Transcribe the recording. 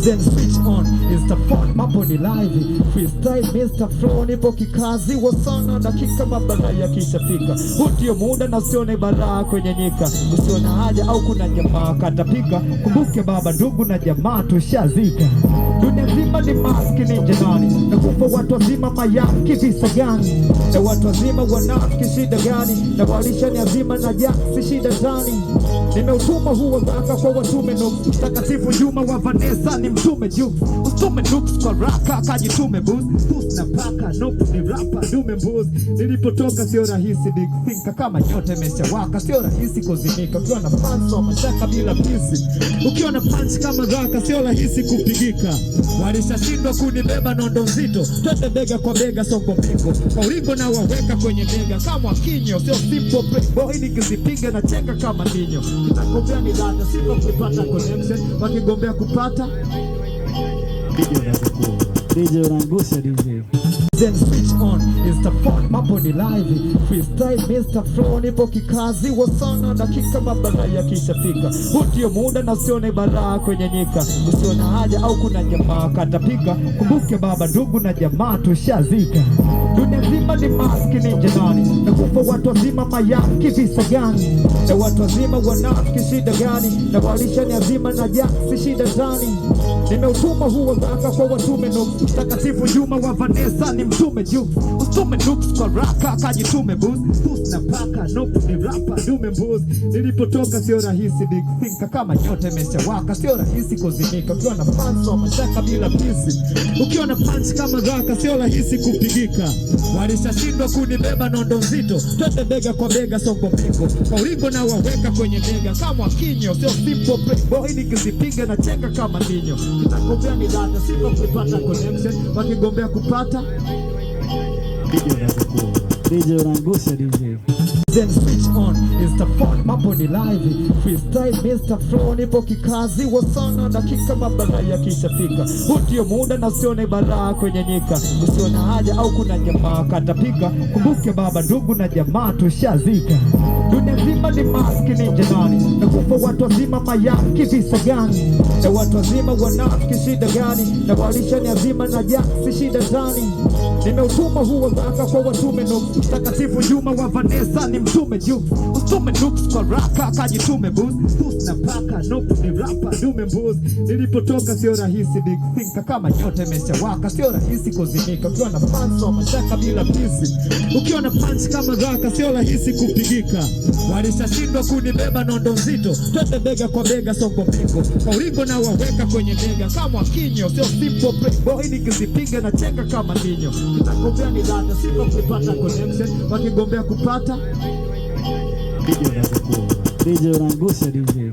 Then switch on Instaphone, mambo ni live. Freestyle Mr. Flow, nipo kikazi wasana dakika mabara ya kishafika. Ndio muda na usione balaa kwenye nyika. Usiona haja au kuna jamaa katapika. Kumbuke baba, ndugu na jamaa tushazika. Dunia nzima ni maski ni janani. Na kufa watu wazima mayaki visa gani? Na watu wazima wanafiki shida gani? Na walisha ni azima na jaksi shida zani. Nimeutuma huo zaka kwa watume nuks. Takatifu Juma wa Vanessa ni mtume juu. Ustume nuks kwa raka kajitume boost. Boost na paka nuks ni rapa dume boost. Nilipotoka sio rahisi big thinker. Kama nyote imeshawaka sio rahisi kuzimika. Ukiwa na fans wa mashaka bila pisi. Ukiwa na punch kama raka sio rahisi kupigika. Walishashindwa kunibeba nondo nzito. Twende bega kwa bega songo pingo. Kwa uringo na waweka kwenye bega. Kama kinyo sio simple playboy nikizipiga na chenga kama ninyo. Nitakombea ni data sipo kupata connection. Wakigombea kupata DJ unangusha DJ. Then switch on Instaphone, mambo ni live. Freestyle Mr. Flow, nipo kikazi wasana dakika mabara ya kishafika. Ndio muda na usione balaa kwenye nyika. Usiona haja au kuna jamaa katapika. Kumbuke baba, ndugu na jamaa tushazika. Dunia nzima ni maski ni janani. Na kufa watu wazima mayaki visa gani? Na watu wazima wanafiki shida gani? Na walisha ni azima na jaksi shida zani. Nimeutuma huo zaka kwa watume nuks. Takatifu Juma wa Vanessa ni mtume juu. Ustume nuks kwa raka kajitume boost. Boost na paka nuks ni rapa dume boost. Nilipotoka sio rahisi big thinker. Kama nyote imeshawaka sio rahisi kuzimika. Ukiwa na fans wa mashaka bila pisi. Ukiwa na punch kama raka sio rahisi kupigika. Walishashindwa kunibeba nondo nzito. Twende bega kwa bega songo pingo. Kwa uringo na waweka kwenye bega. Kama kinyo sio simple playboy nikizipiga na chenga kama ninyo. Nitakombea ni data sipo kupata connection. Wakigombea kupata DJ unangusha DJ. Then switch on Instaphone, mambo ni live. Freestyle Mr. Flow, nipo kikazi wasana dakika mabara ya kishafika. Ndio muda na usione balaa kwenye nyika. Usiona haja au kuna jamaa katapika. Kumbuke baba, ndugu na jamaa tushazika. Dunia nzima ni maski ni janani. Na kufa watu wazima mayaki visa gani? Na watu wazima wanafiki shida gani? Na walisha ni azima na jaksi shida zani. Nimeutuma huo zaka kwa watume nuks. Takatifu Juma wa Vanessa ni mtume juu. Ustume nuks kwa raka kajitume boost. Boost na paka nuks ni rapa dume boost. Nilipotoka sio rahisi big thinker. Kama nyote imeshawaka sio rahisi kuzimika. Ukiwa na fans wa mashaka bila pisi. Ukiwa na punch kama raka sio rahisi kupigika. Walishashindwa kunibeba nondo nzito. Twende bega kwa bega songo pingo. Kwa uringo na waweka kwenye bega. Kama kinyo sio simple playboy nikizipiga na chenga kama ninyo. Nitakombea ni data sipo kupata connection. Wakigombea kupata DJ unangusha DJ.